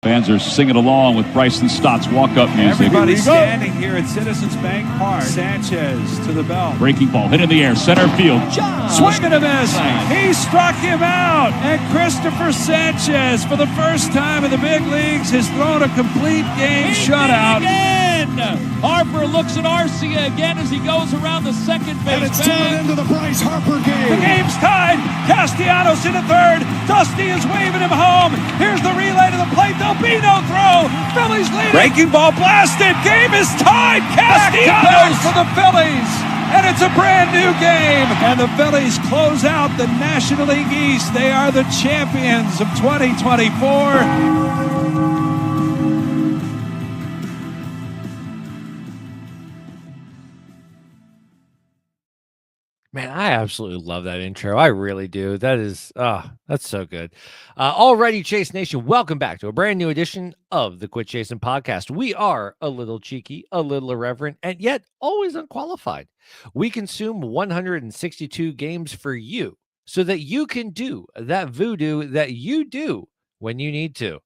Fans are singing along with Bryson Stott's walk-up music. Everybody's standing here at Citizens Bank Park. Sanchez to the belt. Breaking ball, hit in the air, center field. Swing and a miss. He struck him out. And Christopher Sanchez, for the first time in the big leagues, has thrown a complete game shutout. Harper looks at Arcia again as he goes around the second base. And it's turned into the Bryce Harper game. The game's tied. Castellanos in at third. Dusty is waving him home. Here's the relay to the plate. There'll be no throw. Phillies leading. Breaking ball blasted. Game is tied. Castellanos for the Phillies. And it's a brand new game. And the Phillies close out the National League East. They are the champions of 2024. Man, I absolutely love that intro. I really do. That is, that's so good. Alrighty, Chase Nation, welcome back to a brand new edition of the Quit Chasing podcast. We are a little cheeky, a little irreverent, and yet always unqualified. We consume 162 games for you so that you can do that voodoo that you do when you need to.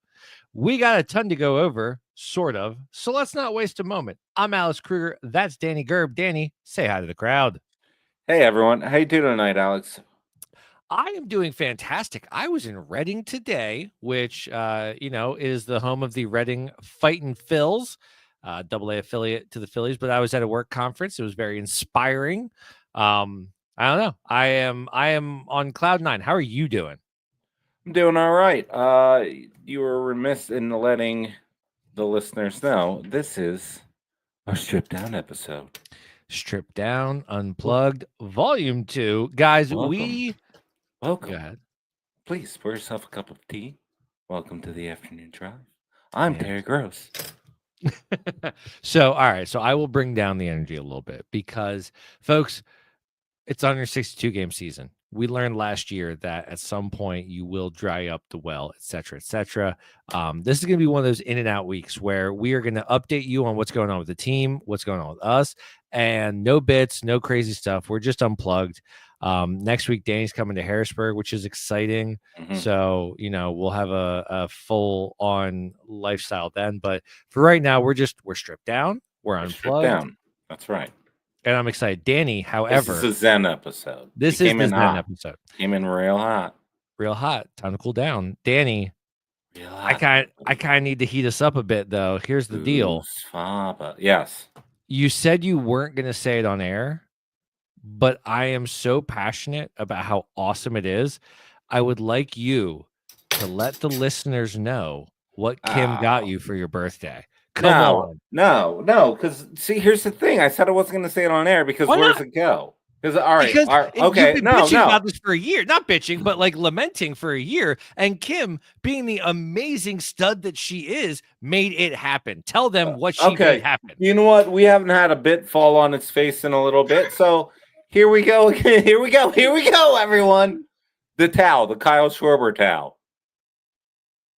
We got a ton to go over, sort of, so let's not waste a moment. I'm Alex Kruger. That's Danny Gerb. Danny, say hi to the crowd. Hey everyone, how you doing tonight, Alex? I am doing fantastic. I was in Reading today, which is the home of the Reading Fightin' Phils, AA affiliate to the Phillies. But I was at a work conference. It was very inspiring. I don't know. I am on cloud nine. How are you doing? I'm doing all right. You were remiss in letting the listeners know this is our stripped down episode. Stripped Down, Unplugged, Volume 2. Guys, Welcome. Go ahead. Please pour yourself a cup of tea. Welcome to the afternoon drive. I'm Terry Gross. So, all right. So I will bring down the energy a little bit because, folks, it's under 62 game season. We learned last year that at some point you will dry up the well, et cetera, et cetera. This is going to be one of those in and out weeks where we are going to update you on what's going on with the team, what's going on with us, and no bits, no crazy stuff. We're just unplugged. Next week, Danny's coming to Harrisburg, which is exciting. Mm-hmm. So, we'll have a full on lifestyle then. But for right now, we're stripped down. We're unplugged. Stripped down. That's right. And I'm excited. Danny, however, this is a Zen episode. This is the Zen episode. Came in real hot. Real hot. Time to cool down. Danny, real hot. I kind of need to heat us up a bit, though. Here's the deal. Yes. You said you weren't going to say it on air, but I am so passionate about how awesome it is. I would like you to let the listeners know what Kim got you for your birthday. No, because see, here's the thing. I said I wasn't going to say it on air because where does it go? Because okay, you've been bitching about this for a year, not bitching, but like lamenting for a year. And Kim, being the amazing stud that she is, made it happen. Tell them what she made happen. You know what? We haven't had a bit fall on its face in a little bit, so here we go. Here we go, everyone. The towel, the Kyle Schwarber towel.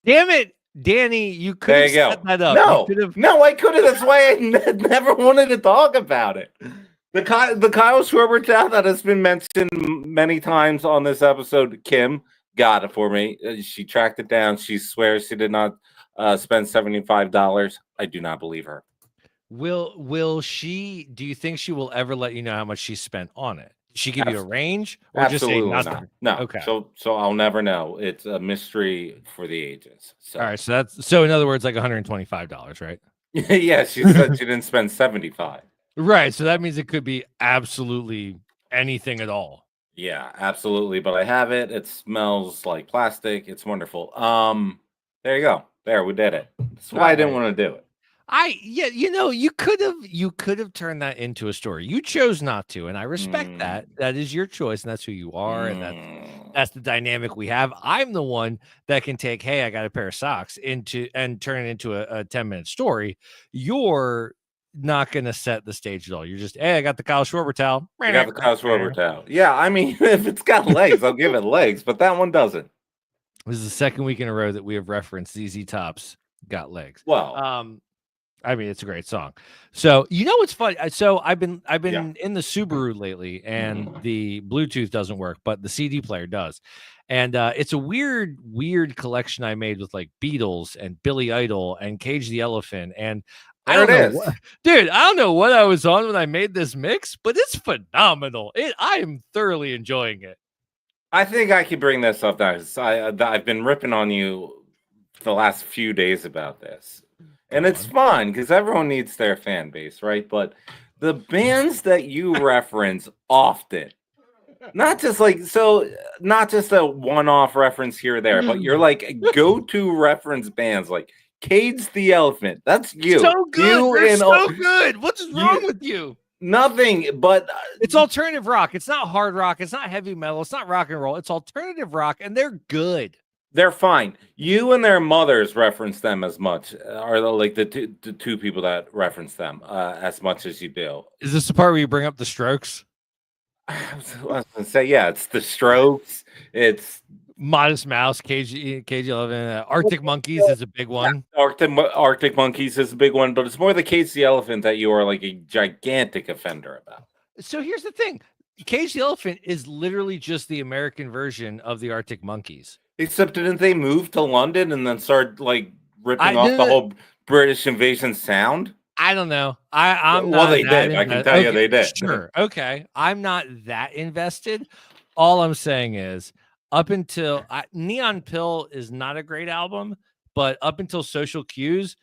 Damn it. Danny, you could have set that up. No, I couldn't. That's why I never wanted to talk about it. The Kyle Schwarber towel that has been mentioned many times on this episode, Kim got it for me. She tracked it down. She swears she did not spend $75. I do not believe her. Will she? Do you think she will ever let you know how much she spent on it? Did she give you a range, or absolutely just say nothing? Not. No. Okay. So I'll never know. It's a mystery for the ages. So. All right. So in other words, like $125, right? Yeah. She said she didn't spend $75. Right. So that means it could be absolutely anything at all. Yeah, absolutely. But I have it. It smells like plastic. It's wonderful. There you go. There, we did it. That's why I didn't want to do it. You could have turned that into a story. You chose not to, and I respect that. That is your choice, and that's who you are, and that's the dynamic we have. I'm the one that can take, hey, I got a pair of socks and turn it into a 10-minute story. You're not going to set the stage at all. You're just, hey, I got the Kyle Schwarber towel. I got the Kyle Schwarber towel. Yeah, I mean, if it's got legs, I'll give it legs, but that one doesn't. This is the second week in a row that we have referenced ZZ Top's got legs. Well, I mean, it's a great song. So you know what's funny? So I've been Yeah. in the Subaru lately, and the Bluetooth doesn't work, but the CD player does. And it's a weird collection I made with like Beatles and Billy Idol and Cage the Elephant. And I There don't it know is. what, dude. I don't know what I was on when I made this mix, but it's phenomenal. I am thoroughly enjoying it. I think I could bring this up now. I've been ripping on you the last few days about this. And it's fun because everyone needs their fan base, right? But the bands that you reference often, not just a one-off reference here or there, but you're like go-to reference bands like Cade's the Elephant. That's you. So good. You They're and so good. What's wrong with you? Nothing, but It's alternative rock. It's not hard rock. It's not heavy metal. It's not rock and roll. It's alternative rock, and they're good. they're fine. You and their mothers reference them as much, are like the two people that reference them as much as you do. Is this the part where you bring up the Strokes? I was gonna say, yeah, it's the Strokes. It's Modest Mouse, KG11, Arctic Monkeys is a big one. Arctic Monkeys is a big one, but it's more the Cage the Elephant that you are like a gigantic offender about. So here's the thing. Cage the Elephant is literally just the American version of the Arctic Monkeys. Except didn't they move to London and then start like ripping off the whole British invasion sound? I don't know. I'm well, not they that did. I can tell you they did. Sure. Okay. I'm not that invested. All I'm saying is up until Neon Pill is not a great album, but up until Social Cues,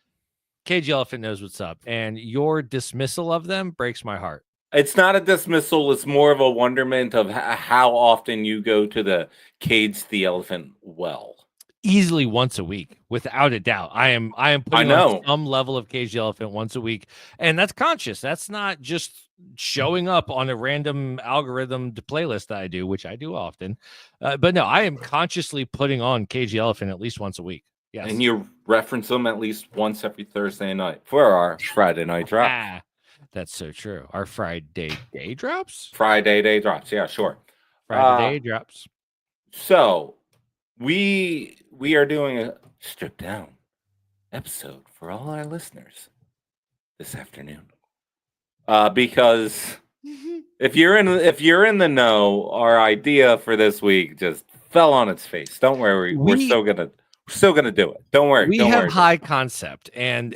Cage the Elephant knows what's up. And your dismissal of them breaks my heart. It's not a dismissal. It's more of a wonderment of how often you go to the Cage the Elephant well. Easily once a week, without a doubt. I am putting on some level of Cage the Elephant once a week, and that's conscious. That's not just showing up on a random algorithm playlist that I do, which I do often. But no, I am consciously putting on Cage the Elephant at least once a week. Yes, and you reference them at least once every Thursday night for our Friday night drop. That's so true. Our Friday day drops. Friday day drops. Yeah, sure. Friday day drops. So we are doing a stripped down episode for all our listeners this afternoon. Because if you're in the know, our idea for this week just fell on its face. Don't worry, we're still gonna do it. Don't worry. We have high concept, and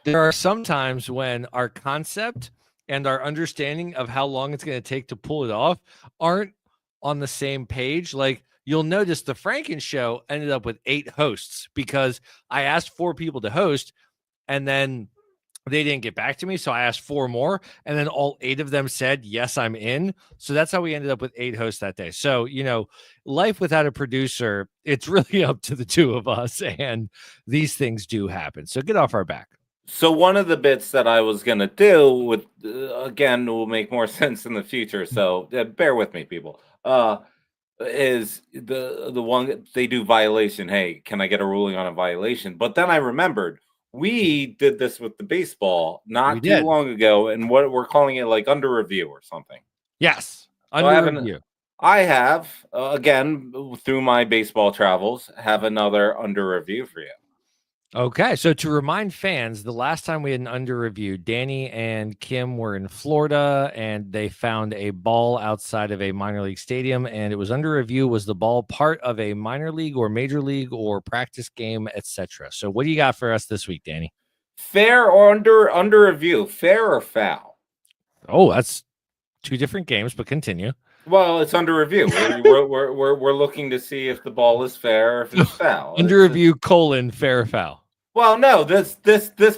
there are some times when our concept and our understanding of how long it's going to take to pull it off aren't on the same page. Like you'll notice the Franken show ended up with 8 hosts because I asked 4 people to host, and then they didn't get back to me. So I asked 4 more, and then all 8 of them said, yes, I'm in. So that's how we ended up with 8 hosts that day. So, life without a producer, it's really up to the 2 of us, and these things do happen. So get off our back. So one of the bits that I was going to do with, again, will make more sense in the future. So bear with me, people. Is the one they do violation. Hey, can I get a ruling on a violation? But then I remembered we did this with the baseball not too long ago, and what we're calling it like under review or something. Yes, under review. I have again through my baseball travels have another under review for you. Okay, so to remind fans, the last time we had an under review, Danny and Kim were in Florida, and they found a ball outside of a minor league stadium, and it was under review. Was the ball part of a minor league or major league or practice game, etc.? So what do you got for us this week, Danny? Fair or under review? Fair or foul? Oh, that's 2 different games, but continue. Well, it's under review. We're looking to see if the ball is fair or if it's foul. Under review, fair or foul. Well, no, this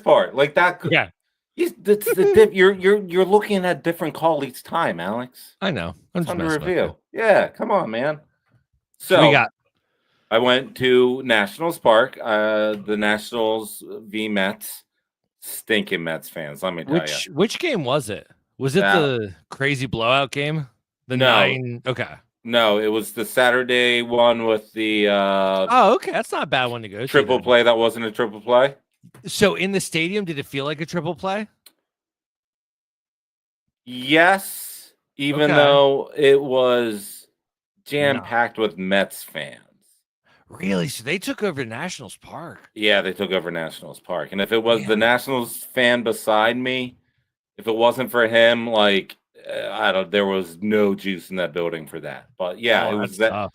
part like that. Yeah, you're looking at different call each time, Alex. I know. It's under review. Yeah, come on, man. So we got. I went to Nationals Park. The Nationals v Mets. Stinking Mets fans. Let me tell you. Which game was it? Was it the crazy blowout game? Okay. No, it was the Saturday one with the okay. That's not a bad one to go triple to. Play that wasn't a triple play. So in the stadium, did it feel like a triple play? Yes, even though it was jam-packed with Mets fans. Really? So they took over Nationals Park. Yeah, they took over Nationals Park. And if it was the Nationals fan beside me, if it wasn't for him, like there was no juice in that building for that. But yeah, it was that. Tough.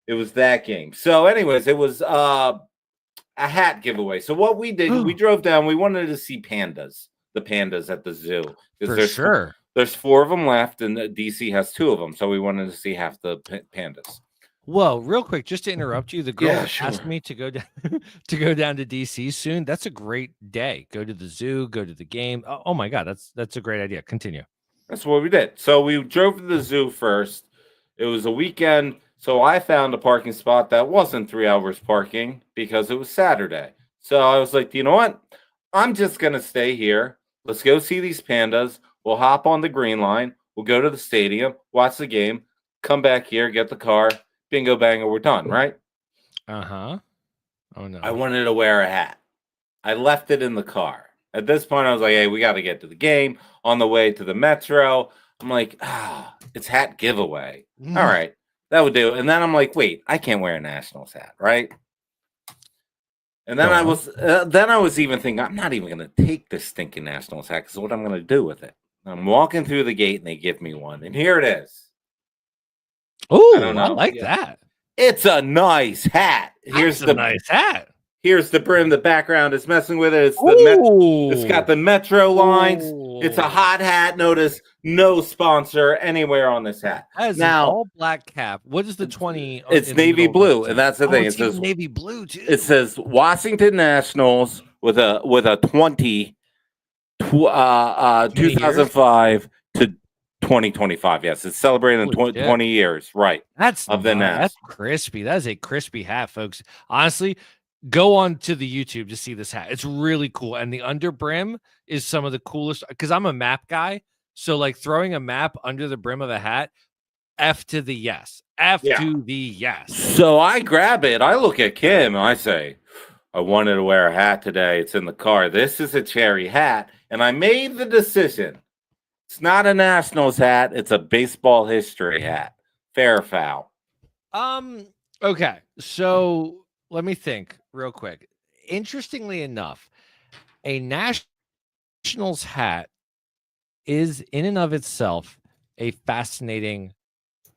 It was that game. So, anyways, it was a hat giveaway. So what we did, we drove down. We wanted to see pandas, the pandas at the zoo. For sure. There's 4 of them left, and DC has 2 of them. So we wanted to see half the pandas. Well, real quick, just to interrupt you, the girl asked me to go down to DC soon. That's a great day. Go to the zoo, go to the game. Oh my God, that's a great idea. Continue. That's what we did. So we drove to the zoo first. It was a weekend. So I found a parking spot that wasn't 3 hours parking because it was Saturday. So I was like, you know what? I'm just going to stay here. Let's go see these pandas. We'll hop on the green line. We'll go to the stadium, watch the game, come back here, get the car, bingo, banger, we're done, right? Uh-huh. Oh, no. I wanted to wear a hat. I left it in the car. At this point, I was like, hey, we got to get to the game. On the way to the Metro, I'm like, it's hat giveaway. All right. That would do. And then I'm like, wait, I can't wear a Nationals hat, right? And then I was even thinking, I'm not even going to take this stinking Nationals hat because what I'm going to do with it. I'm walking through the gate and they give me one. And here it is. Oh, I like that. It's a nice hat. Here's the nice hat. Here's the brim. The background is messing with it. It's got the Metro lines. It's a hot hat. Notice no sponsor anywhere on this hat. As now, an all black cap. What is the 20? It's navy blue, and that's the thing. It says navy blue too. It says Washington Nationals with a 2005 to 2025. Yes, it's celebrating 20 years, right? That's of the Nats. That's crispy. That is a crispy hat, folks. Honestly, go on to the YouTube to see this hat. It's really cool, and the under brim is some of the coolest. Because I'm a map guy, so like throwing a map under the brim of a hat. F to the yes. To the yes. So I grab it. I look at Kim and I say, I wanted to wear a hat today. It's in the car. This is a cherry hat. And I made the decision. It's not a Nationals hat. It's a baseball history hat. Fair or foul? Okay. So let me think real quick. Interestingly enough, a Nationals hat is in and of itself a fascinating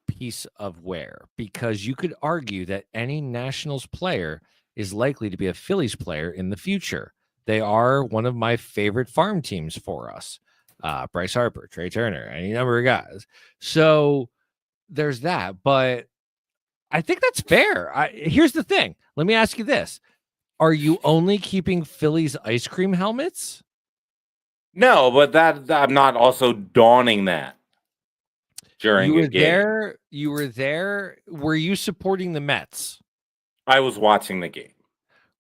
piece of wear because you could argue that any Nationals player is likely to be a Phillies player in the future. They are one of my favorite farm teams for us. Bryce Harper, Trey Turner, any number of guys. So there's that, but I think that's fair. Here's the thing. Let me ask you this. Are you only keeping Phillies ice cream helmets? No, but that I'm not also donning that. During you were there. Were you supporting the Mets? I was watching the game.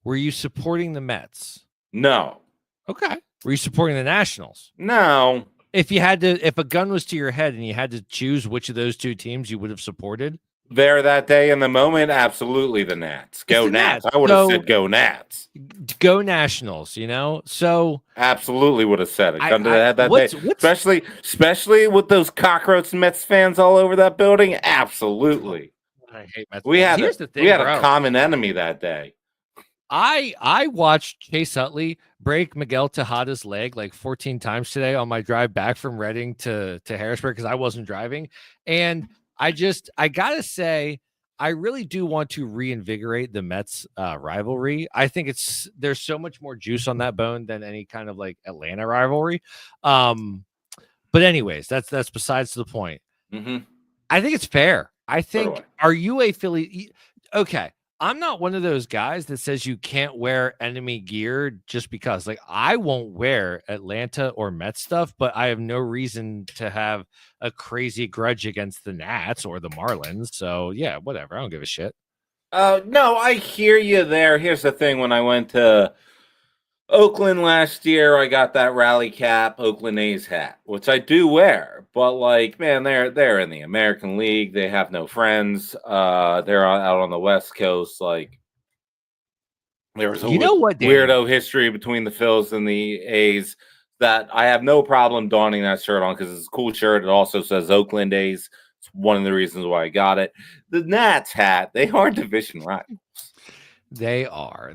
Were you supporting the Mets? No. Okay. Were you supporting the Nationals? No. If a gun was to your head and you had to choose which of those two teams you would have supported? There that day in the moment, absolutely the Nats. Go Nats. I would have said go Nats. Go Nationals, So absolutely would have said it. Gun to the head that day. Especially with those cockroach Mets fans all over that building. Absolutely. I hate Mets. We had a common enemy that day. I watched Chase Utley break Miguel Tejada's leg like 14 times today on my drive back from Reading to Harrisburg because I wasn't driving. And I gotta say, I really do want to reinvigorate the Mets rivalry. I think there's so much more juice on that bone than any kind of like Atlanta rivalry. But anyways, that's besides the point. Mm-hmm. I think it's fair. I think, are you a Philly? Okay. I'm not one of those guys that says you can't wear enemy gear just because. Like, I won't wear Atlanta or Mets stuff, but I have no reason to have a crazy grudge against the Nats or the Marlins. So, yeah, whatever. I don't give a shit. No, I hear you there. Here's the thing. When I went to Oakland last year, I got that rally cap Oakland A's hat, which I do wear. But like, man, they're in the American League. They have no friends. They're out on the West Coast. Like, there was a weirdo history between the Phils and the A's that I have no problem donning that shirt on because it's a cool shirt. It also says Oakland A's. It's one of the reasons why I got it. The Nats hat, they are division rivals. They are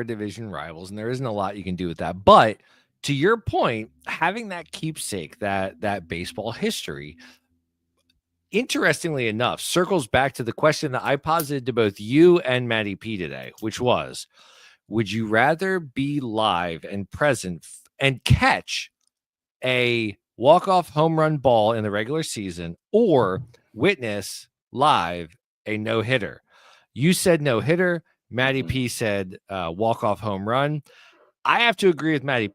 division rivals, and there isn't a lot you can do with that. But to your point, having that keepsake, that baseball history, interestingly enough, circles back to the question that I posited to both you and Matty P today, which was, would you rather be live and present and catch a walk-off home run ball in the regular season or witness live a no-hitter? You said no-hitter. Matty P said walk-off home run. I have to agree with Matty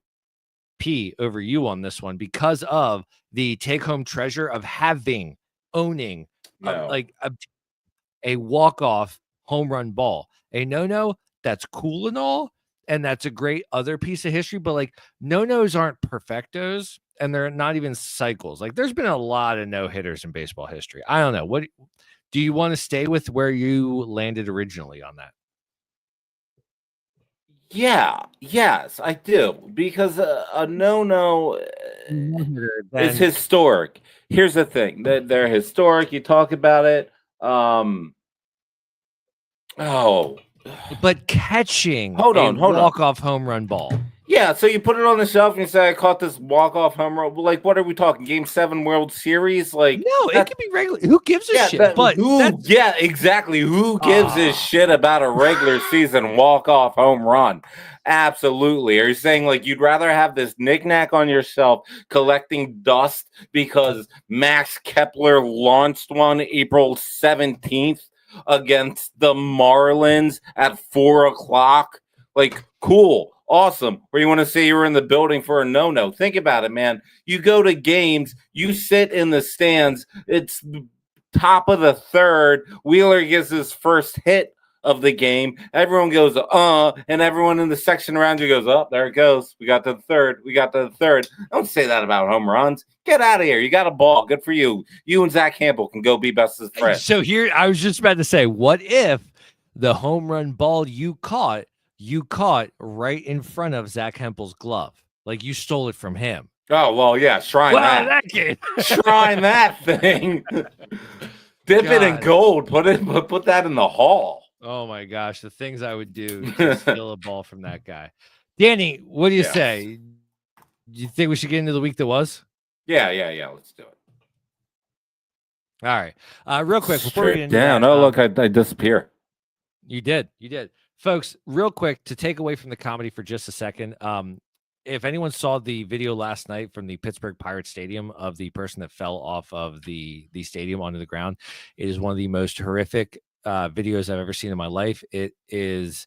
P over you on this one because of the take-home treasure of owning a walk-off home run ball. A no-no, that's cool and all, and that's a great other piece of history, but like no-nos aren't perfectos, and they're not even cycles. Like there's been a lot of no-hitters in baseball history. I don't know. What do you want to stay with where you landed originally on that? Yes, I do, because a no-no is historic. Here's the thing, they're historic. You talk about it. But catching walk-off home run ball. Yeah, so you put it on the shelf and you say, I caught this walk-off home run. Like, what are we talking? Game 7 World Series? Like, no, it could be regular. Who gives a shit? Exactly. Who gives a shit about a regular season walk-off home run? Absolutely. Are you saying, like, you'd rather have this knickknack on your shelf collecting dust because Max Kepler launched one April 17th against the Marlins at 4 o'clock? Like, cool. Awesome. Or you want to say you were in the building for a no-no. Think about it, man. You go to games, you sit in the stands, it's top of the third. Wheeler gets his first hit of the game. Everyone goes, and everyone in the section around you goes, oh, there it goes. We got to the third. Don't say that about home runs. Get out of here. You got a ball. Good for you. You and Zach Campbell can go be best of friends. So here, I was just about to say, what if the home run ball you caught right in front of Zach Hempel's glove? Like you stole it from him. Oh, well, yeah. Shrine that thing. Dip it in gold. Put that in the hall. Oh my gosh, the things I would do to steal a ball from that guy. Danny, what do you say? Do you think we should get into the week that was? Yeah. Let's do it. All right. Real quick before we get into down. That, look, I disappear. You did. Folks, real quick to take away from the comedy for just a second. If anyone saw the video last night from the Pittsburgh Pirates Stadium of the person that fell off of the stadium onto the ground, it is one of the most horrific videos I've ever seen in my life. It is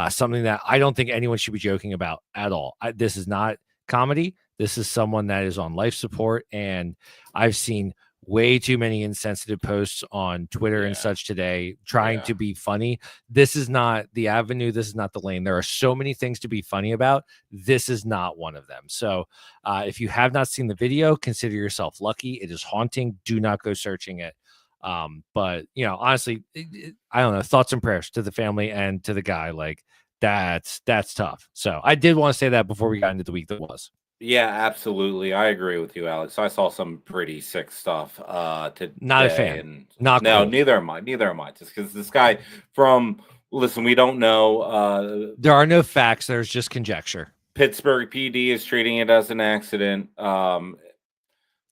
something that I don't think anyone should be joking about at all. This is not comedy. This is someone that is on life support, and I've seen way too many insensitive posts on Twitter and such today trying to be funny. This is not the avenue. This is not the lane. There are so many things to be funny about. This is not one of them. So if you have not seen the video, consider yourself lucky. It is haunting. Do not go searching it. But honestly, I don't know, thoughts and prayers to the family and to the guy. Like that's tough. So I did want to say that before we got into the week that was. Yeah, absolutely. I agree with you, Alex. I saw some pretty sick stuff today. Not a fan. No, cool. Neither am I. Just because this guy listen, we don't know. There are no facts. There's just conjecture. Pittsburgh PD is treating it as an accident. From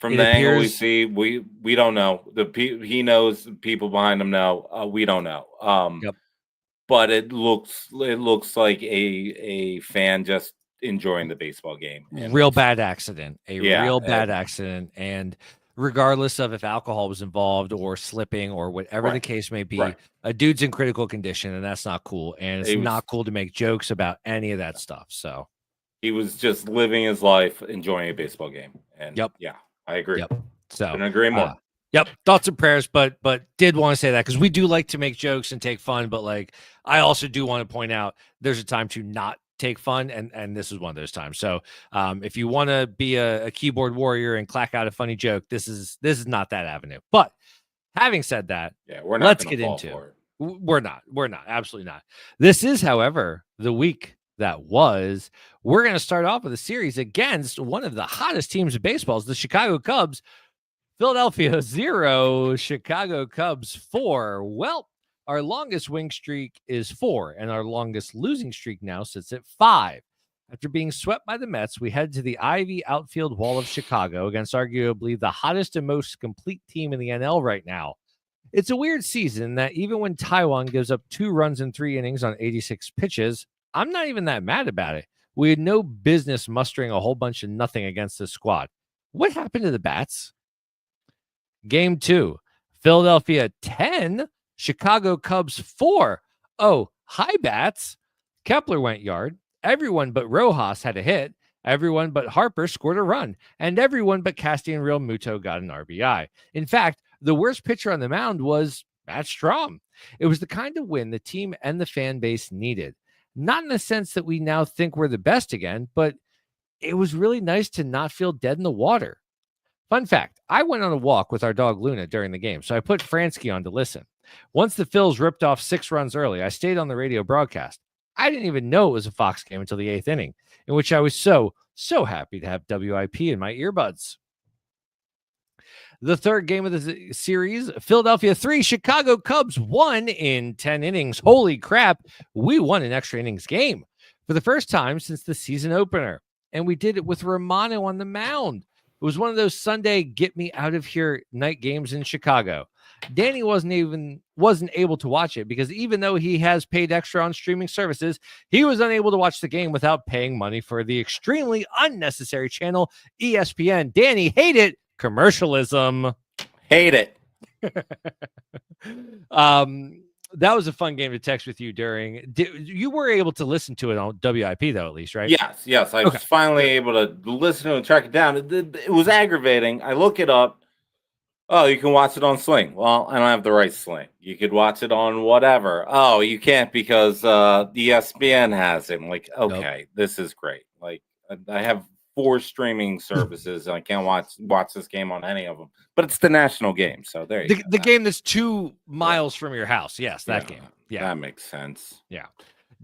the angle we see, we don't know. He knows the people behind him know. We don't know. But it looks like a fan just enjoying the baseball game. Bad accident. Bad accident. And regardless of if alcohol was involved or slipping or whatever the case may be, a dude's in critical condition, and that's not cool. And it's not cool to make jokes about any of that stuff. So he was just living his life, enjoying a baseball game. And yeah, I agree. So couldn't agree more. Thoughts and prayers, but did want to say that because we do like to make jokes and take fun, but like I also do want to point out there's a time to not take fun, and this is one of those times. So if you want to be a keyboard warrior and clack out a funny joke, this is not that avenue. But having said that, let's get into it. We're not absolutely not. This is, however, the week that was. We're going to start off with a series against one of the hottest teams of baseball, the Chicago Cubs. Philadelphia 0, Chicago Cubs 4. Well, Our longest win streak is 4, and our longest losing streak now sits at 5. After being swept by the Mets, we head to the Ivy outfield wall of Chicago against arguably the hottest and most complete team in the NL right now. It's a weird season that even when Taiwan gives up 2 runs in 3 innings on 86 pitches, I'm not even that mad about it. We had no business mustering a whole bunch of nothing against this squad. What happened to the bats? Game 2, Philadelphia 10, Chicago Cubs 4. Oh, hi, bats. Kepler went yard. Everyone but Rojas had a hit. Everyone but Harper scored a run. And everyone but Castian Real Muto got an RBI. In fact, the worst pitcher on the mound was Matt Strahm. It was the kind of win the team and the fan base needed. Not in the sense that we now think we're the best again, but it was really nice to not feel dead in the water. Fun fact, I went on a walk with our dog Luna during the game, so I put Fransky on to listen. Once the Phils ripped off 6 runs early, I stayed on the radio broadcast. I didn't even know it was a Fox game until the 8th inning, in which I was so happy to have WIP in my earbuds. The third game of the series, Philadelphia 3, Chicago Cubs 1 in 10 innings. Holy crap, we won an extra innings game for the first time since the season opener, and we did it with Romano on the mound. It was one of those Sunday get me out of here night games in Chicago. Danny wasn't able to watch it because even though he has paid extra on streaming services, he was unable to watch the game without paying money for the extremely unnecessary channel ESPN. Danny, hate it. Commercialism. Hate it. That was a fun game to text with you during. You were able to listen to it on WIP though, at least, right? Yes. I was finally able to listen to it and track it down. It was aggravating. I look it up. Oh, you can watch it on Sling. Well, I don't have the right Sling. You could watch it on whatever. Oh, you can't because ESPN has it. I'm like, okay, This is great. Like, I have 4 streaming services and I can't watch this game on any of them. But it's the national game, so there you go. The game that's 2 miles from your house. Yes, that game. Yeah, that makes sense. Yeah.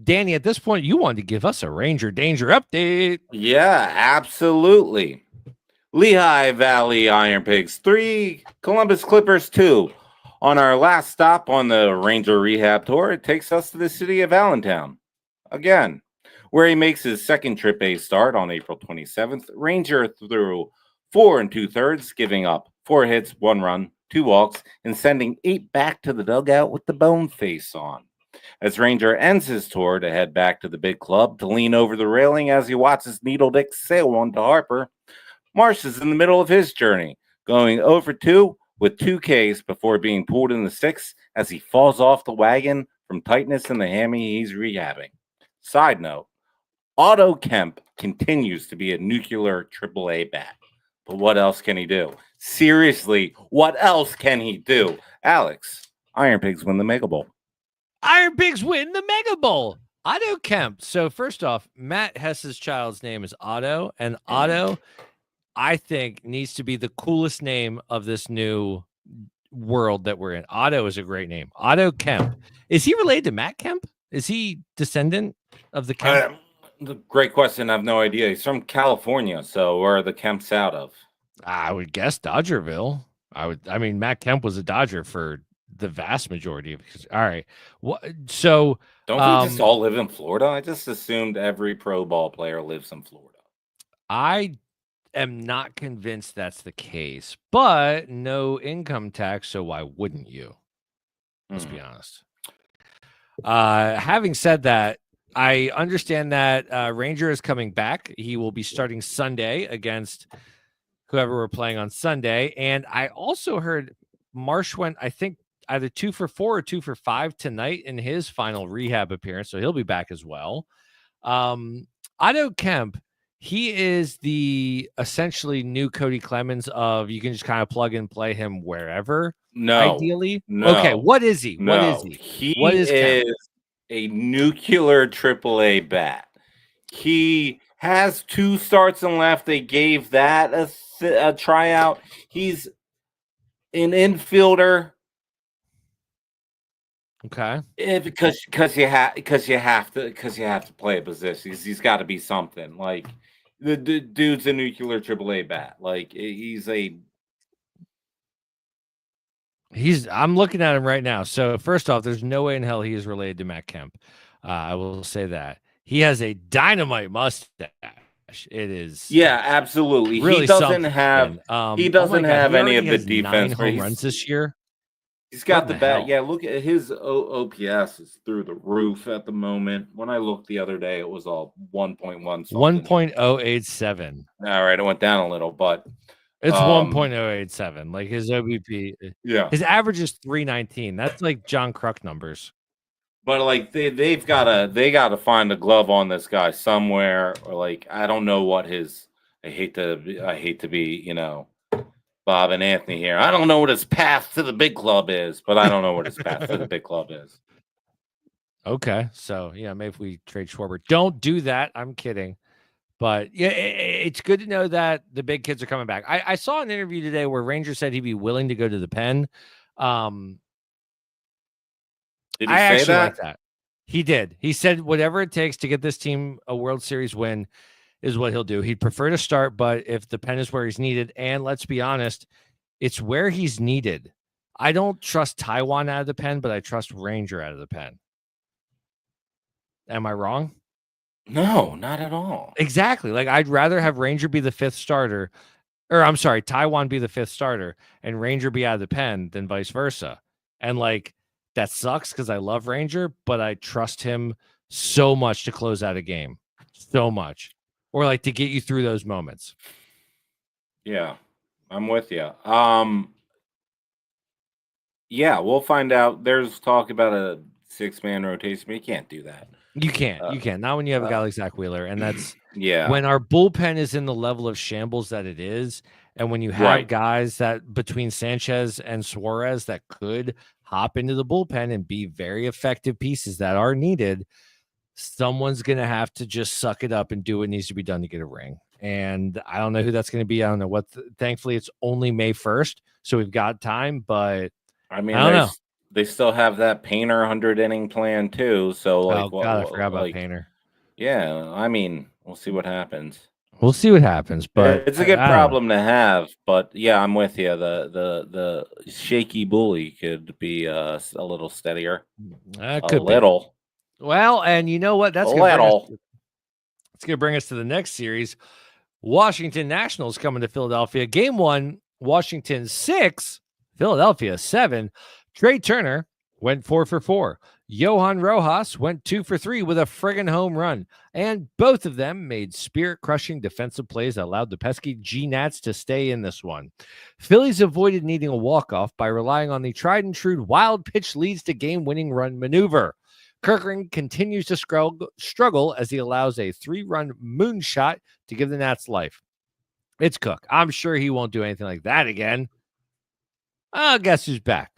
Danny, at this point, you wanted to give us a Ranger Danger update. Yeah, absolutely. Lehigh Valley Iron Pigs 3, Columbus Clippers 2. On our last stop on the Ranger Rehab Tour, it takes us to the city of Allentown. Again, where he makes his second Trip A start on April 27th. Ranger threw 4 2/3, giving up 4 hits, 1 run, 2 walks, and sending 8 back to the dugout with the bone face on. As Ranger ends his tour to head back to the big club to lean over the railing as he watches Needle Dick sail one to Harper, Marsh is in the middle of his journey, going 0 for 2 with 2 Ks before being pulled in the 6th as he falls off the wagon from tightness in the hammy he's rehabbing. Side note, Otto Kemp continues to be a nuclear AAA bat. But what else can he do? Seriously, what else can he do? Alex, Iron Pigs win the Mega Bowl. Iron Pigs win the Mega Bowl. Otto Kemp. So first off, Matt Hess's child's name is Otto, and Otto, I think, needs to be the coolest name of this new world that we're in. Otto is a great name. Otto Kemp. Is he related to Matt Kemp? Is he descendant of the Kemp? Great question. I have no idea. He's from California, so where are the Kemps out of? I would guess Dodgerville. I mean, Matt Kemp was a Dodger for the vast majority of his. All right. So don't we just all live in Florida? I just assumed every pro ball player lives in Florida. I am not convinced that's the case, but no income tax, so why wouldn't you? Let's be honest. Having said that, I understand that Ranger is coming back. He will be starting Sunday against whoever we're playing on Sunday. And I also heard Marsh went, I think, either 2 for 4 or 2 for 5 tonight in his final rehab appearance. So he'll be back as well. Otto Kemp, he is the essentially new Cody Clemens of you can just kind of plug and play him wherever. No. Ideally. No. Okay. What is he? No. What is he? He what is Kemp? A nuclear AAA bat. He has 2 starts and left. They gave that a tryout. He's an infielder. Okay. Because you have to play a position. He's got to be something. Like the dude's a nuclear AAA bat. Like he's I'm looking at him right now. So first off, there's no way in hell he is related to Matt Kemp. I will say that. He has a dynamite mustache. It is Yeah, absolutely. really He doesn't something. have Oh my doesn't God, have he any already of the has 9 defense where home runs this year. he's got What the the bat. hell? Yeah, look at his OPS is through the roof at the moment. When I looked the other day, it was all 1.1 something. 1.087. All right, it went down a little, but It's 1.087. Like his OBP. yeah. His average is 319. That's like John Kruk numbers. But like they gotta find a glove on this guy somewhere, or like I don't know what his. I hate to be Bob and Anthony here. I don't know what his path to the big club is, but I don't know what his path to the big club is. Okay, so yeah, maybe if we trade Schwarber, don't do that. I'm kidding, but yeah, it's good to know that the big kids are coming back. I saw an interview today where Ranger said he'd be willing to go to the pen. Did he I say actually that? like that. He did. He said whatever it takes to get this team a World Series win is what he'll do. He'd prefer to start, but if the pen is where he's needed, and let's be honest, it's where he's needed. I don't trust Taiwan out of the pen, but I trust Ranger out of the pen. Am I wrong? No, not at all. Exactly. Like I'd rather have Ranger be the 5th starter, or I'm sorry, Taiwan be the 5th starter and Ranger be out of the pen than vice versa. And like that sucks because I love Ranger, but I trust him so much to close out a game. So much. Or like to get you through those moments. Yeah, I'm with you. Yeah, we'll find out. There's talk about a 6-man rotation, but you can't do that. You can't. You can't. Not when you have a guy like Zach Wheeler. And that's when our bullpen is in the level of shambles that it is. And when you have guys that between Sanchez and Suarez that could hop into the bullpen and be very effective pieces that are needed, someone's going to have to just suck it up and do what needs to be done to get a ring. And I don't know who that's going to be. I don't know what. Thankfully, it's only May 1st. So we've got time. But I mean, I don't know. They still have that Painter 100-inning plan too. So like, oh God, I forgot about Painter. Yeah, I mean, we'll see what happens. We'll see what happens, but it's a good problem to have. But yeah, I'm with you. The shaky bully could be a little steadier. Could little. Be. Well, and you know what? That's going to bring us to the next series. Washington Nationals coming to Philadelphia. Game 1, Washington 6, Philadelphia 7. Trey Turner went 4 for 4. Johan Rojas went 2 for 3 with a friggin' home run. And both of them made spirit-crushing defensive plays that allowed the pesky G-Nats to stay in this one. Phillies avoided needing a walk-off by relying on the tried-and-true wild pitch leads to game-winning run maneuver. Kirkering continues to struggle as he allows a 3-run moonshot to give the Nats life. It's Cook. I'm sure he won't do anything like that again. Guess who's back?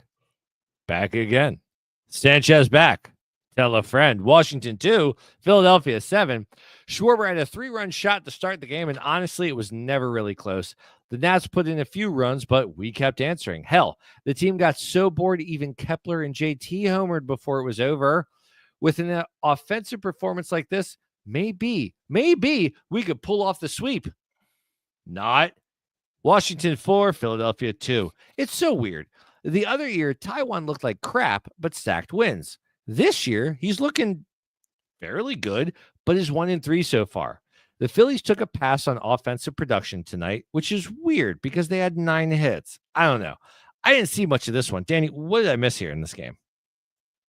Back again. Sanchez back. Tell a friend. Washington 2, Philadelphia 7. Schwarber had a 3-run shot to start the game, and honestly, it was never really close. The Nats put in a few runs, but we kept answering. Hell, the team got so bored even Kepler and JT homered before it was over. With an offensive performance like this, maybe we could pull off the sweep. Not. Washington 4, Philadelphia 2. It's so weird. The other year, Taiwan looked like crap, but stacked wins. This year, he's looking fairly good, but is 1-3 so far. The Phillies took a pass on offensive production tonight, which is weird because they had 9 hits. I don't know. I didn't see much of this one. Danny, what did I miss here in this game?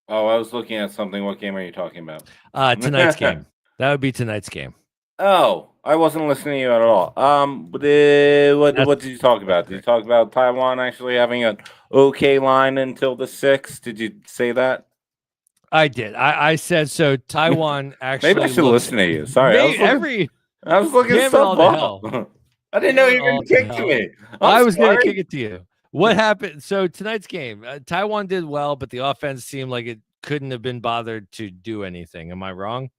Oh, I was looking at something. What game are you talking about? Tonight's game. That would be tonight's game. Oh, I wasn't listening to you at all. What did you talk about? Did you talk about Taiwan actually having an okay line until the 6th? Did you say that? I did. I said so. Taiwan actually. Maybe I should listen to you. Sorry, I was looking stuff up. I didn't know you were going to kick to me. I was going to kick it to you. What happened? So tonight's game, Taiwan did well, but the offense seemed like it couldn't have been bothered to do anything. Am I wrong?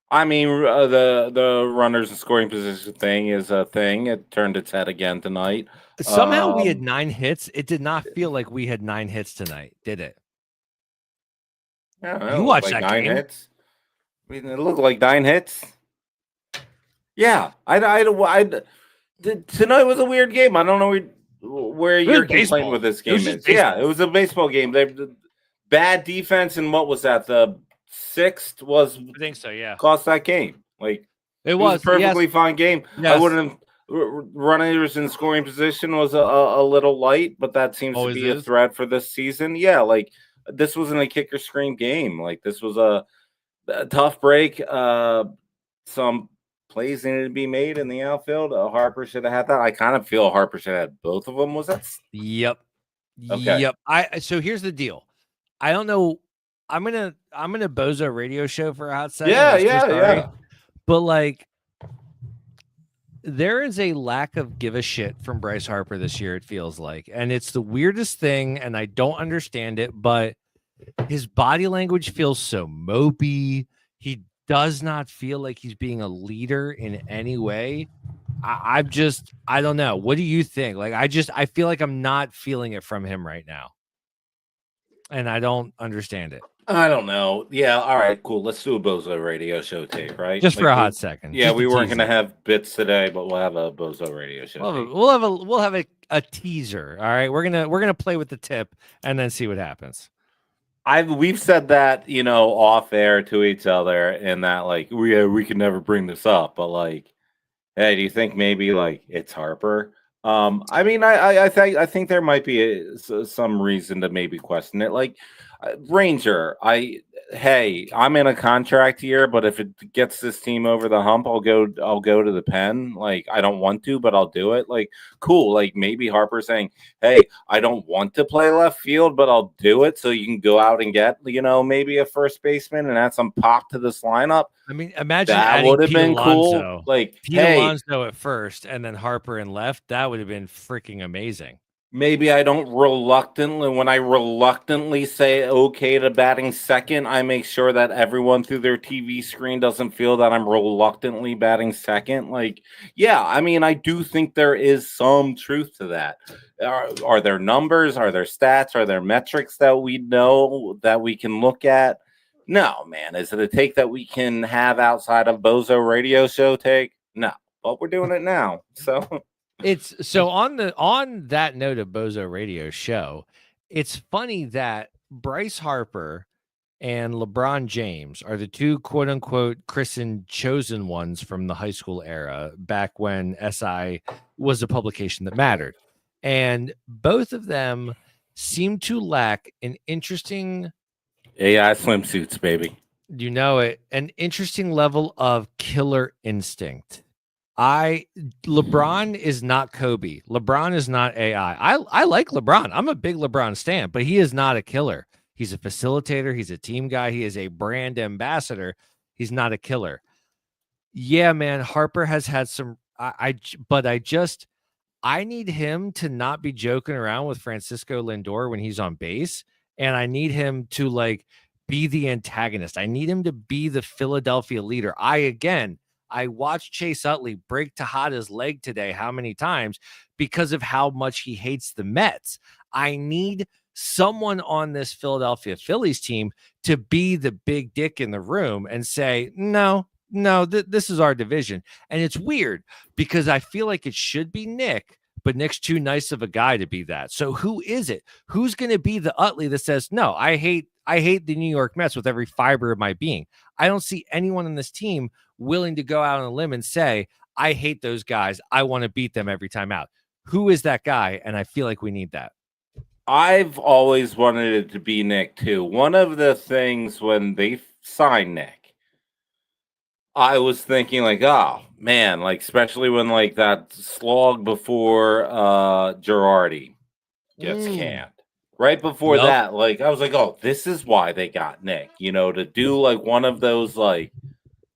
I mean, the runners and scoring position thing is a thing. It turned its head again tonight. Somehow we had 9 hits. It did not feel like we had 9 hits tonight, did it? Yeah, you watched like that 9 game. Hits. I mean, it looked like 9 hits. Yeah, tonight was a weird game. I don't know where your complaint with this game is. Yeah, it was a baseball game. They bad defense, and what was that? The 6th was, I think so. Yeah, cost that game. Like it was a was perfectly fine game. Yes. I wouldn't have. Runners in scoring position was a little light, but that seems to be a threat for this season. Yeah, like this wasn't a kicker screen game. Like this was a tough break. Some plays needed to be made in the outfield. Harper should have had that. I kind of feel Harper should have had both of them. Was that? Yep. Okay. Yep. So here's the deal. I don't know. I'm gonna bozo radio show for a hot second. Yeah. But like, there is a lack of give a shit from Bryce Harper this year, it feels like. And it's the weirdest thing, and I don't understand it, but his body language feels so mopey. He does not feel like he's being a leader in any way. I don't know. What do you think? Like, I feel like I'm not feeling it from him right now. And I don't understand it. I don't know. Yeah, all right, cool. Let's do a Bozo radio show tape, right? Just for a hot second. Yeah, we weren't gonna have bits today, but we'll have a Bozo radio show. We'll have a teaser. All right. We're gonna play with the tip and then see what happens. We've said that, off air to each other, and that like we can never bring this up, but like, hey, do you think maybe like it's Harper? I mean, I think there might be some reason to maybe question it. Like Ranger, I'm in a contract year, but if it gets this team over the hump, I'll go to the pen. Like I don't want to, but I'll do it. Like cool. Like maybe Harper saying, "Hey, I don't want to play left field, but I'll do it." So you can go out and get, maybe a first baseman and add some pop to this lineup. I mean, imagine that would have been cool. Like Alonso at first, and then Harper in left. That would have been freaking amazing. Maybe I don't when I reluctantly say okay to batting second, I make sure that everyone through their TV screen doesn't feel that I'm reluctantly batting second. Like, yeah, I mean, I do think there is some truth to that. Are there numbers? Are there stats? Are there metrics that we know that we can look at? No, man. Is it a take that we can have outside of Bozo radio show take? No, but we're doing it now. So it's so on that note of Bozo radio show, it's funny that Bryce Harper and LeBron James are the two quote unquote christened chosen ones from the high school era back when SI was a publication that mattered. And both of them seem to lack an interesting AI swimsuits, baby. An interesting level of killer instinct. LeBron is not Kobe. LeBron is not AI. I like LeBron. I'm a big LeBron stan, but he is not a killer. He's a facilitator. He's a team guy. He is a brand ambassador. He's not a killer. Yeah, man. Harper has had some. I need him to not be joking around with Francisco Lindor when he's on base, and I need him to like be the antagonist. I need him to be the Philadelphia leader. I watched Chase Utley break Tejada's leg today how many times because of how much he hates the Mets. I need someone on this Philadelphia Phillies team to be the big dick in the room and say, no, this is our division. And it's weird because I feel like it should be Nick, but Nick's too nice of a guy to be that. So who is it? Who's going to be the Utley that says, no, I hate the New York Mets with every fiber of my being. I don't see anyone on this team willing to go out on a limb and say, I hate those guys. I want to beat them every time out. Who is that guy? And I feel like we need that. I've always wanted it to be Nick too. One of the things when they signed Nick, I was thinking like, oh man, like especially when like that slog before Girardi gets canned. Right before that, like I was like, oh, this is why they got Nick, to do like one of those like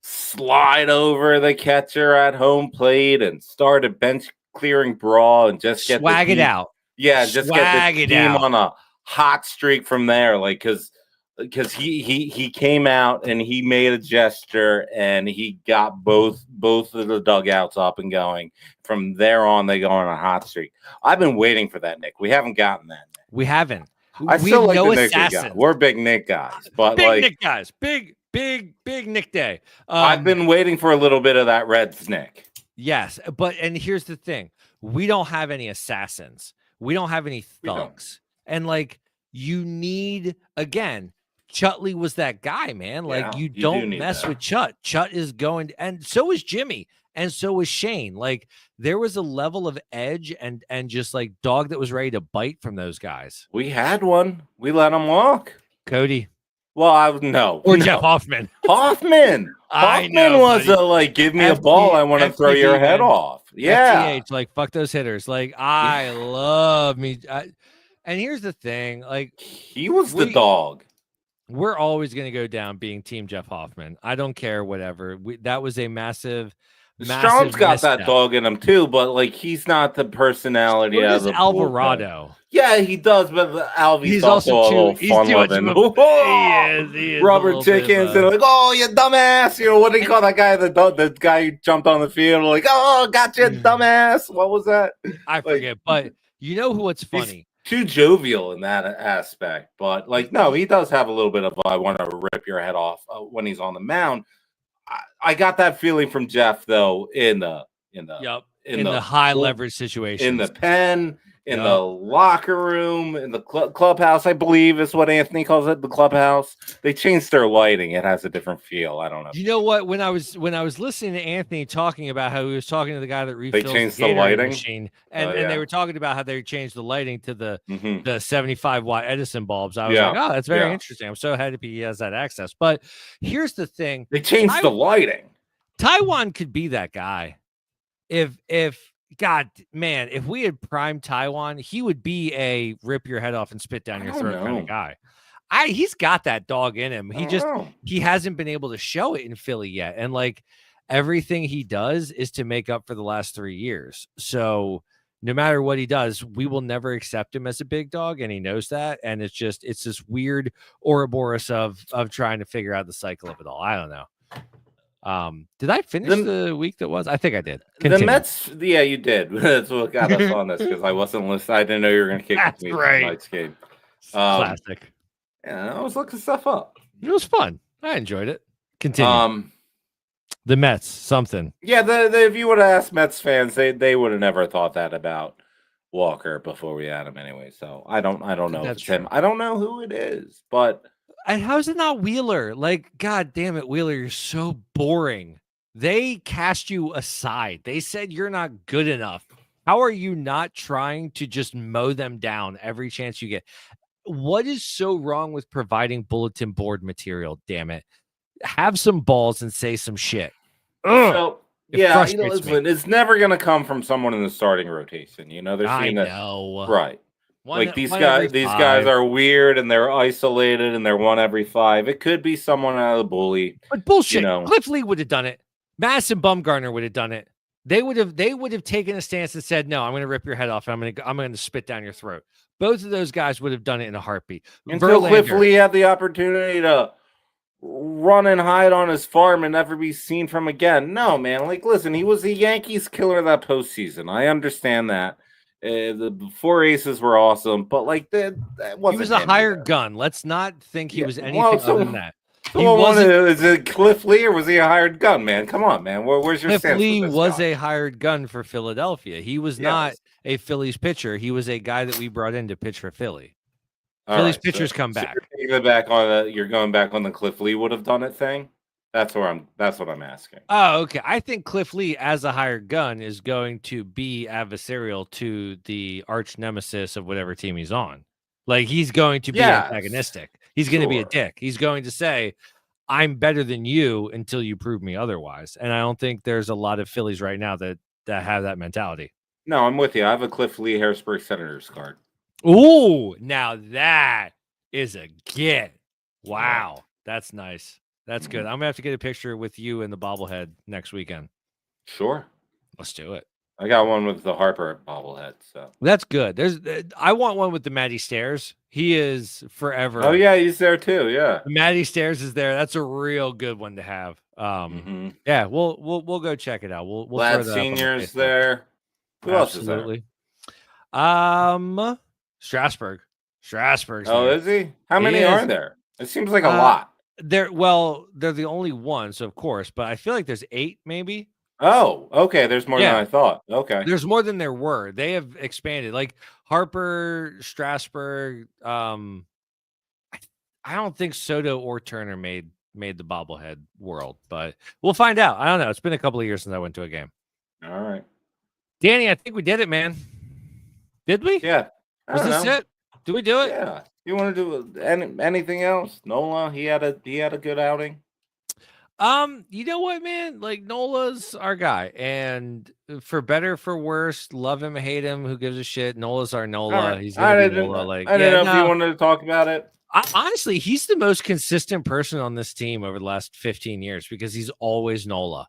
slide over the catcher at home plate and start a bench clearing brawl and just get swag it out. Yeah, just get the team on a hot streak from there. Like because he came out and he made a gesture and he got both of the dugouts up and going. From there on, they go on a hot streak. I've been waiting for that, Nick. We haven't gotten that. We haven't. I still like the Nick guy. We're big Nick guys, but big Nick guys, big Nick Day. I've been waiting for a little bit of that Reds Nick. Yes, and here's the thing: we don't have any assassins. We don't have any thugs. And like you need again, Chutley was that guy, man. Like you don't mess with Chut. Chut is going, and so is Jimmy, and so is Shane. Like there was a level of edge and just like dog that was ready to bite from those guys. We had one. We let him walk. Cody. Well, no. Jeff Hoffman. Hoffman was like, give me a ball. I want to throw your head off. Yeah. FTH, like fuck those hitters. Like I love me. And here's the thing, like he was the dog. We're always going to go down being Team Jeff Hoffman. I don't care, whatever. That was a massive. Strom's got that dog in him too, but like he's not the personality of the Alvarado. Yeah, he does, but Alvy's also fun loving. He is rubber chickens and like, oh, you dumbass! You know what do you call that guy? The guy who jumped on the field, like, oh, gotcha, dumbass. What was that? I forget, but you know what's funny? Too jovial in that aspect, but like, no, he does have a little bit of I want to rip your head off when he's on the mound. I got that feeling from Jeff though in the high leverage situation, in the pen, in the locker room, in the clubhouse. I believe is what Anthony calls it, the clubhouse. They changed their lighting; it has a different feel. I don't know. You know what? When I was listening to Anthony talking about how he was talking to the guy that refills they changed the lighting machine, and they were talking about how they changed the lighting to the 75-watt Edison bulbs. I was like, oh, that's very interesting. I'm so happy he has that access. But here's the thing: they changed the lighting. Taiwan could be that guy. If God, man, if we had primed Taiwan, he would be a rip your head off and spit down your throat kind of guy. He's got that dog in him. He hasn't been able to show it in Philly yet. And like everything he does is to make up for the last 3 years. So no matter what he does, we will never accept him as a big dog. And he knows that. And it's this weird Ouroboros of trying to figure out the cycle of it all. I don't know. Did I finish the week that was? I think I did. Continue. The Mets, yeah, you did. That's what got us on this because I wasn't listening. I didn't know you were going to kick me from tonight's game. Classic. Yeah, I was looking stuff up. It was fun. I enjoyed it. Continue. The Mets, something. Yeah, if you would have asked Mets fans, they would have never thought that about Walker before we had him anyway. So I don't know if it's him. I don't know who it is, but. And how's it not Wheeler? Like, God damn it, Wheeler, you're so boring. They cast you aside. They said you're not good enough. How are you not trying to just mow them down every chance you get? What is so wrong with providing bulletin board material? Damn it. Have some balls and say some shit. So, listen, it's never going to come from someone in the starting rotation. You know, they're seeing that. Right. These guys are weird and they're isolated and they're 1 every 5. It could be someone out of the bully. But bullshit. You know. Cliff Lee would have done it. Madison Bumgarner would have done it. They would have taken a stance and said, "No, I'm going to rip your head off. And I'm going to spit down your throat." Both of those guys would have done it in a heartbeat. Until Cliff Lee had the opportunity to run and hide on his farm and never be seen from again. No, man. Like, listen, he was the Yankees killer that postseason. I understand that. The 4 aces were awesome, but like that wasn't. He was a hired gun. Let's not think he was anything other than that. Is it Cliff Lee or was he a hired gun, man? Come on, man. Where's your Cliff Lee was a hired gun for Philadelphia. He was not a Phillies pitcher. He was a guy that we brought in to pitch for Philly. Phillies pitchers come back. You're going back on the Cliff Lee would have done it thing. That's what I'm asking. Oh, okay. I think Cliff Lee, as a hired gun, is going to be adversarial to the arch nemesis of whatever team he's on. Like, he's going to be antagonistic. He's going to be a dick. He's going to say, I'm better than you until you prove me otherwise. And I don't think there's a lot of Phillies right now that have that mentality. No, I'm with you. I have a Cliff Lee Harrisburg Senators card. Ooh, now that is a get. Wow. That's nice. That's good. I'm going to have to get a picture with you and the bobblehead next weekend. Sure. Let's do it. I got one with the Harper bobblehead. So that's good. I want one with the Matty Stairs. He is forever. Oh, yeah. He's there too. Yeah. Matty Stairs is there. That's a real good one to have. Yeah, we'll go check it out. We'll Lad Senior's there. Who else is there? Strasburg. Oh, is he? How many are there? It seems like a lot. They're the only one, so of course, but I feel like there's 8 maybe. Oh, okay. There's more Yeah. than I thought. Okay. There's more than there were. They have expanded. Like Harper, Strasburg. I don't think Soto or Turner made the bobblehead world, but we'll find out. I don't know. It's been a couple of years since I went to a game. All right. Danny, I think we did it, man. Did we? Yeah. Was this it? Did we do it? Yeah. You want to do anything else? Nola, he had a good outing. You know what, man? Like Nola's our guy, and for better for worse, love him, hate him, who gives a shit? Nola's our Nola. Right. He's gonna be Nola. Like I don't know if you wanted to talk about it. Honestly, he's the most consistent person on this team over the last 15 years because he's always Nola.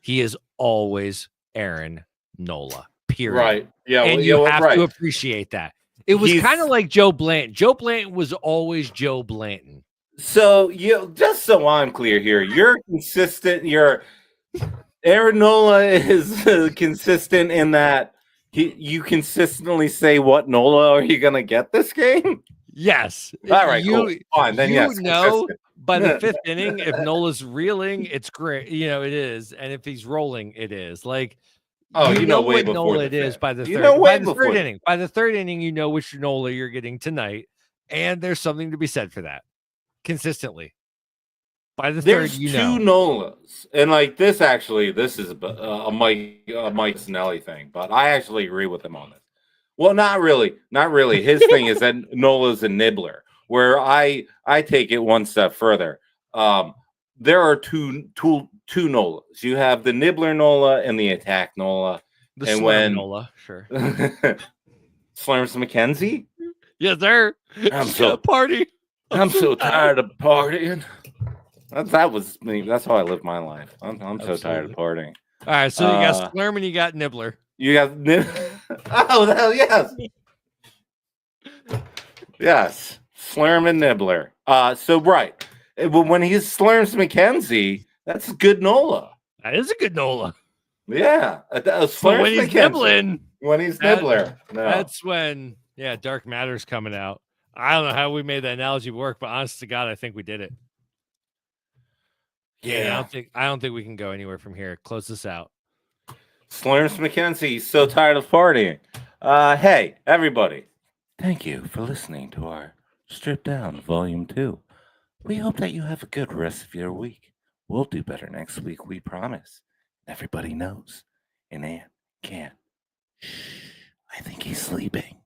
He is always Aaron Nola. Period. Right. Yeah. And you have to appreciate that. It was kind of like Joe Blanton. Joe Blanton was always Joe Blanton. So just so I'm clear here, you're consistent. Aaron Nola is consistent in that you consistently say what Nola are you gonna get this game? Yes. All right. Cool. Fine. Then yes. Know by the fifth inning, if Nola's reeling, it's great. It is, and if he's rolling, it is. Like, you know what Nola it is by the third inning. By the third inning, you know which Nola you're getting tonight, and there's something to be said for that. Consistently by the third, two Nolas, and like this is a Mike Snelly thing, but I actually agree with him on this. Well, not really. His thing is that Nola's a nibbler, where I take it one step further. There are two Nolas. You have the nibbler Nola and the attack Nola. Nola, sure. Slurms McKenzie? Yeah, there. I'm so party. I'm so tired of partying. That was me. That's how I live my life. I'm so tired of partying. All right, so you got Slurm and you got Nibbler. You got Oh, hell yes. Yes. Slurm and Nibbler. So right. When he slurms McKenzie, that's a good Nola. That is a good Nola. Yeah. When he's nibbling. When he's Nibbler. No. That's when, Dark Matter's coming out. I don't know how we made that analogy work, but honest to God, I think we did it. Yeah. I don't think we can go anywhere from here. Close this out. Slurms McKenzie, so tired of partying. Hey, everybody. Thank you for listening to our Stripped Down Volume 2. We hope that you have a good rest of your week. We'll do better next week, we promise. Everybody knows. And Ann can't. Shh, I think he's sleeping.